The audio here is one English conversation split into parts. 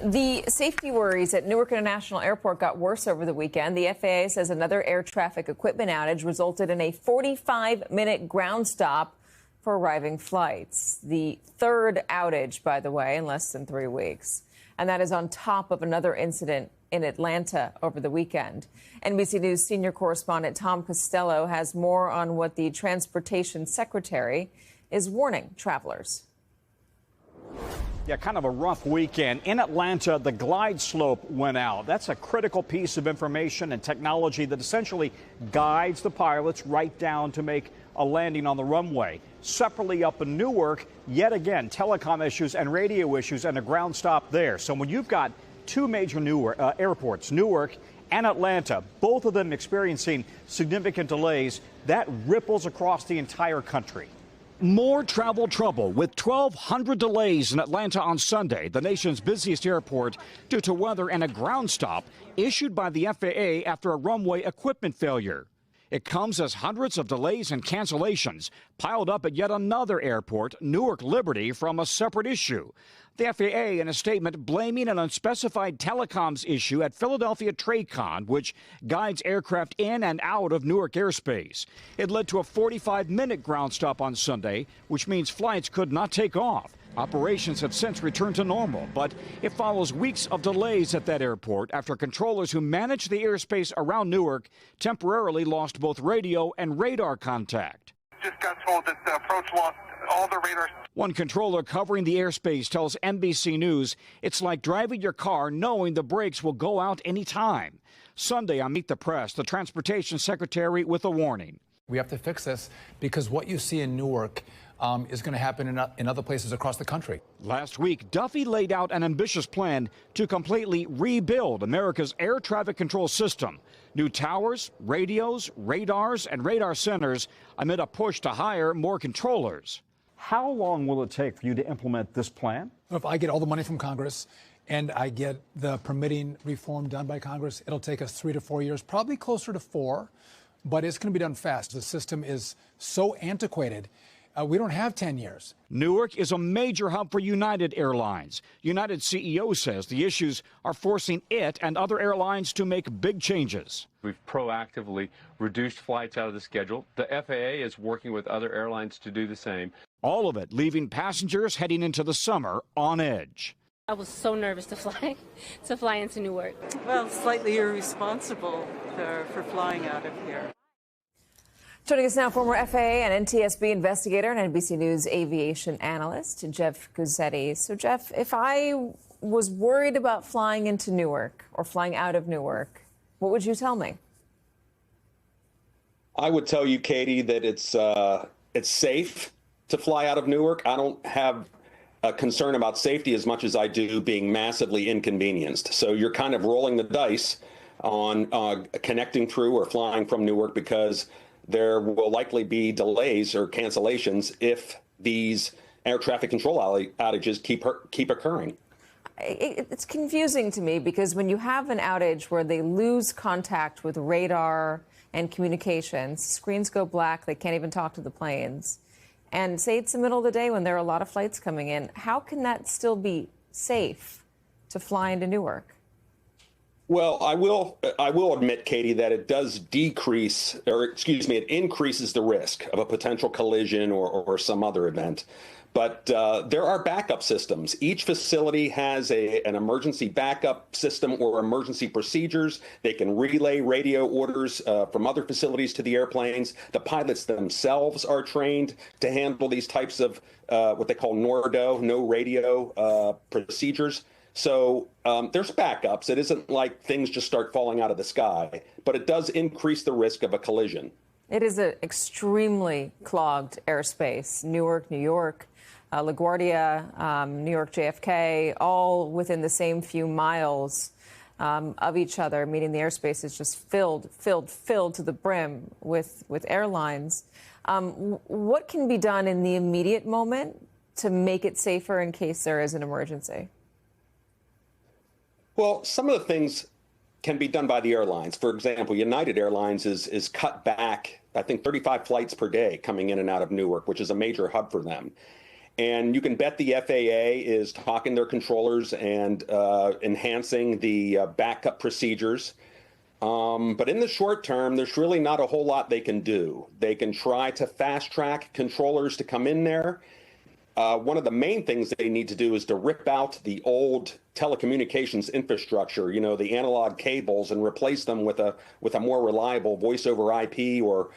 The safety worries at Newark International Airport got worse over the weekend. The FAA says another air traffic equipment outage resulted in a 45-minute ground stop for arriving flights. The third outage, by the way, in less than 3 weeks. And that is on top of another incident in Atlanta over the weekend. NBC News senior correspondent Tom Costello has more on what the Transportation Secretary is warning travelers. Yeah, kind of a rough weekend. In Atlanta, the glide slope went out. That's a critical piece of information and technology that essentially guides the pilots right down to make a landing on the runway. Separately up in Newark, yet again, telecom issues and radio issues and a ground stop there. So when you've got two major airports, Newark and Atlanta, both of them experiencing significant delays, that ripples across the entire country. More travel trouble with 1,200 delays in Atlanta on Sunday, the nation's busiest airport, due to weather and a ground stop issued by the FAA after a runway equipment failure. It comes as hundreds of delays and cancellations piled up at yet another airport, Newark Liberty, from a separate issue. The FAA, in a statement, blaming an unspecified telecoms issue at Philadelphia TRACON, which guides aircraft in and out of Newark airspace. It led to a 45-minute ground stop on Sunday, which means flights could not take off. Operations have since returned to normal, but it follows weeks of delays at that airport after controllers who manage the airspace around Newark temporarily lost both radio and radar contact. Just got told that the approach lost all the radar. One controller covering the airspace tells NBC News it's like driving your car knowing the brakes will go out any time. Sunday on Meet the Press, the Transportation Secretary with a warning. We have to fix this because what you see in Newark is going to happen in other places across the country. Last week, Duffy laid out an ambitious plan to completely rebuild America's air traffic control system. New towers, radios, radars, and radar centers amid a push to hire more controllers. How long will it take for you to implement this plan? If I get all the money from Congress and I get the permitting reform done by Congress, it'll take us 3 to 4 years, probably closer to 4, but it's going to be done fast. The system is so antiquated. We don't have 10 years. Newark is a major hub for United Airlines. United CEO says the issues are forcing it and other airlines to make big changes. We've proactively reduced flights out of the schedule. The FAA is working with other airlines to do the same. All of it leaving passengers heading into the summer on edge. I was so nervous to fly into Newark. Well, slightly irresponsible for flying out of here. Joining us now, former FAA and NTSB investigator and NBC News aviation analyst, Jeff Guzzetti. So, Jeff, if I was worried about flying into Newark or flying out of Newark, what would you tell me? I would tell you, Katie, that it's safe to fly out of Newark. I don't have a concern about safety as much as I do being massively inconvenienced. So you're kind of rolling the dice on connecting through or flying from Newark because there will likely be delays or cancellations if these air traffic control outages keep occurring. It's confusing to me because when you have an outage where they lose contact with radar and communications, screens go black, they can't even talk to the planes, and say it's the middle of the day when there are a lot of flights coming in, how can that still be safe to fly into Newark? Well, I will admit, Katie, that it does it increases the risk of a potential collision or some other event. But there are backup systems. Each facility has an emergency backup system or emergency procedures. They can relay radio orders from other facilities to the airplanes. The pilots themselves are trained to handle these types of what they call NORDO, no radio procedures. So there's backups. It isn't like things just start falling out of the sky, but it does increase the risk of a collision. It is an extremely clogged airspace. Newark, New York, LaGuardia, New York JFK, all within the same few miles of each other, meaning the airspace is just filled to the brim with airlines. What can be done in the immediate moment to make it safer in case there is an emergency? Well, some of the things can be done by the airlines. For example, United Airlines is cut back, I think, 35 flights per day coming in and out of Newark, which is a major hub for them. And you can bet the FAA is talking to their controllers and enhancing the backup procedures. But in the short term, there's really not a whole lot they can do. They can try to fast track controllers to come in there. One of the main things they need to do is to rip out the old telecommunications infrastructure, you know, the analog cables, and replace them with a more reliable voice over IP or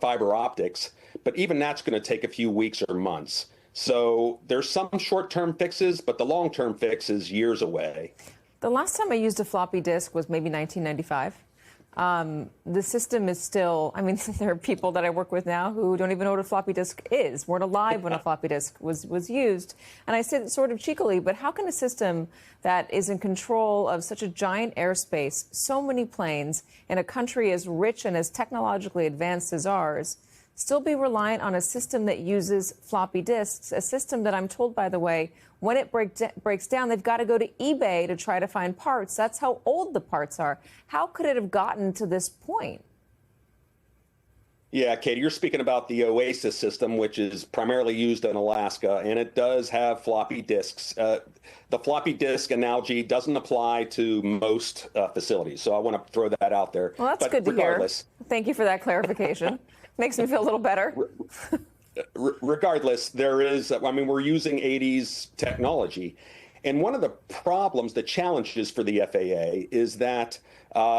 fiber optics. But even that's going to take a few weeks or months. So there's some short-term fixes, but the long-term fix is years away. The last time I used a floppy disk was maybe 1995. The system is still, I mean, there are people that I work with now who don't even know what a floppy disk is, weren't alive when a floppy disk was used. And I say it sort of cheekily, but how can a system that is in control of such a giant airspace, so many planes, in a country as rich and as technologically advanced as ours, still be reliant on a system that uses floppy disks, a system that I'm told, by the way, when it breaks down, they've got to go to eBay to try to find parts. That's how old the parts are. How could it have gotten to this point? Yeah, Katie, you're speaking about the OASIS system, which is primarily used in Alaska, and it does have floppy disks. The floppy disk analogy doesn't apply to most facilities, so I want to throw that out there. Well, that's good to hear. Thank you for that clarification. Makes me feel a little better. Regardless, there is, I mean, we're using 80s technology. And one of the problems, the challenges for the FAA is that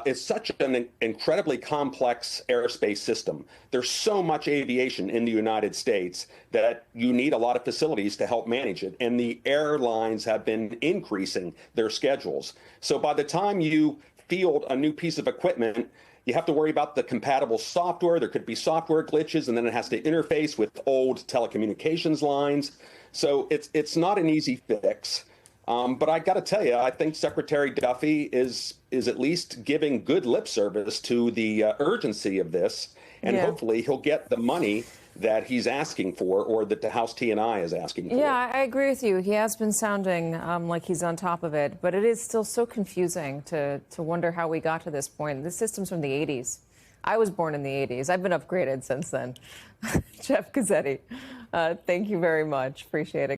it's such an incredibly complex aerospace system. There's so much aviation in the United States that you need a lot of facilities to help manage it. And the airlines have been increasing their schedules. So by the time you field a new piece of equipment, you have to worry about the compatible software. There could be software glitches, and then it has to interface with old telecommunications lines. So it's not an easy fix. But I got to tell you, I think Secretary Duffy is at least giving good lip service to the urgency of this, and hopefully he'll get the money that he's asking for, or that the House T&I is asking for. Yeah, I agree with you. He has been sounding like he's on top of it, but it is still so confusing to wonder how we got to this point. This system's from the 80s. I was born in the 80s. I've been upgraded since then. Jeff Guzzetti, thank you very much. Appreciate it.